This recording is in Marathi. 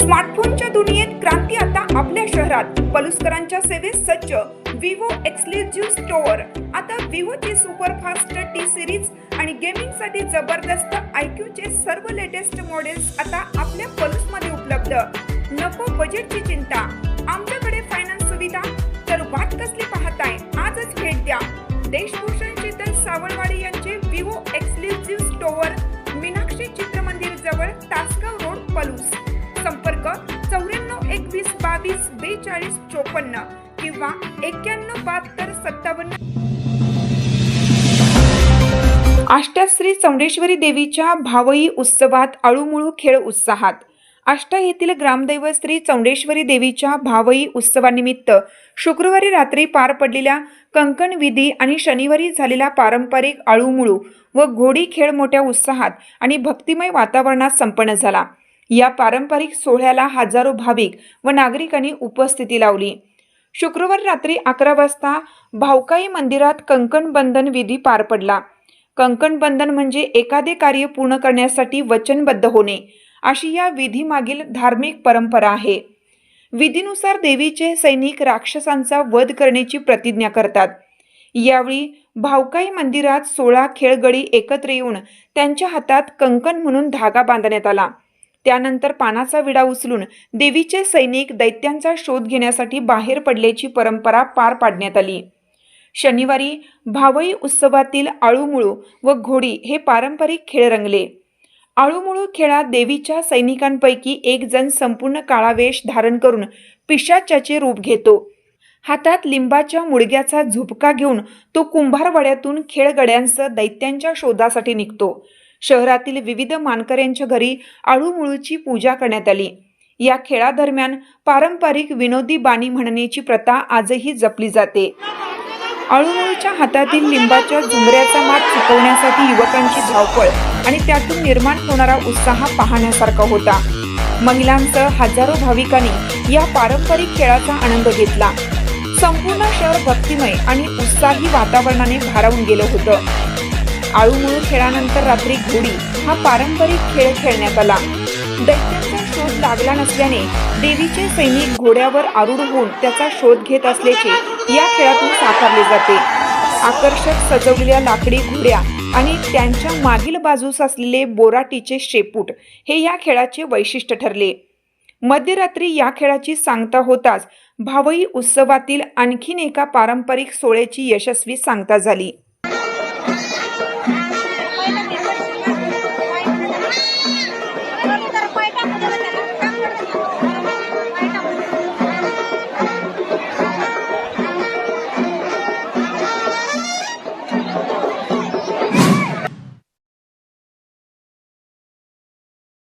स्मार्टफोनच्या दुनियेत क्रांती आता आपल्या शहरात. पलुसकरांच्या सेवेत सज्ज विवो एक्सक्लुझिव्ह स्टोअर. आता विवोची सुपरफास्ट टी सिरीज आणि गेमिंगसाठी जबरदस्त आयक्यूचे सर्व लेटेस्ट मॉडेल्स आता आपल्या पलुसमध्ये उपलब्ध. नको बजेटची चिंता, आमच्याकडे फायनान्स सुविधा. तर वाट कसली पाहताय, आजच भेट द्या. देशभूषण शीतल सावळवाडी यांचे Vivo exclusive store, Meenakshi Chitramandir जवळ, तासगाव रोड, पलूस. संपर्क 94 21 22 42 54 किंवा 91 72 57. आष्टाश्री चौंडेश्वरी देवीच्या भावई उत्सवात आळूमुळू खेळ उत्साहात. आष्टा येथील ग्रामदैवत श्री चौंडेश्वरी देवीच्या भावई उत्सवानिमित्त शुक्रवारी रात्री पार पडलेल्या कंकण विधी आणि शनिवारी झालेला पारंपरिक आळूमुळू व घोडी खेळ मोठ्या उत्साहात आणि भक्तिमय वातावरणात संपन्न झाला. या पारंपरिक सोहळ्याला हजारो भाविक व नागरिकांनी उपस्थिती लावली. शुक्रवारी रात्री 11 वाजता भावकाई मंदिरात कंकण बंधन विधी पार पडला. कंकण बंधन म्हणजे एखादे कार्य पूर्ण करण्यासाठी वचनबद्ध होणे, अशी या विधीमागील धार्मिक परंपरा आहे. विधीनुसार देवीचे सैनिक राक्षसांचा वध करण्याची प्रतिज्ञा करतात. यावेळी भावकाई मंदिरात 16 खेळगडी एकत्र येऊन त्यांच्या हातात कंकण म्हणून धागा बांधण्यात आला. त्यानंतर पानाचा विडा उचलून देवीचे सैनिक दैत्यांचा शोध घेण्यासाठी बाहेर पडल्याची परंपरा पार पाडण्यात आली. शनिवारी भावई उत्सवातील आळूमुळू व घोडी हे पारंपरिक खेळ रंगले. आळूमुळू खेळात देवीच्या सैनिकांपैकी एक जण संपूर्ण काळा वेश धारण करून पिशाच्याचे रूप घेतो. हातात लिंबाच्या मुडग्याचा झुपका घेऊन तो कुंभारवाड्यातून खेळगड्यांसह दैत्यांच्या शोधासाठी निघतो. शहरातील विविध मानकऱ्यांच्या घरी आळूमुळूची पूजा करण्यात आली. या खेळादरम्यान पारंपरिक विनोदी बाणी म्हणण्याची प्रथा आजही जपली जाते. आळूमुळूच्या हातातील लिंबाच्या झुंबऱ्याचा मात चुकवण्यासाठी युवकांची धावपळ आणि त्यातून निर्माण होणारा उत्साह पाहण्यासारखा होता. महिलांसह हजारो भाविकांनी या पारंपरिक खेळाचा आनंद घेतला. संपूर्ण शहर भक्तिमय आणि उत्साही वातावरणाने भारावून गेलं होतं. आळूमुळू खेळानंतर रात्री घोडी हा पारंपरिक खेळ खेळण्यात आला. दैत्यांचा शोध लागला नसल्याने देवीचे सैनिक घोड्यावर आरूढ होऊन त्याचा शोध घेत असल्याचे या खेळातून साकारले जाते. आकर्षक सजवलेल्या लाकडी घोड्या आणि त्यांच्या मागील बाजूस असलेले बोराटीचे शेपूट हे या खेळाचे वैशिष्ट्य ठरले. मध्यरात्री या खेळाची सांगता होताच भावई उत्सवातील आणखीन एका पारंपरिक सोहळ्याची यशस्वी सांगता झाली.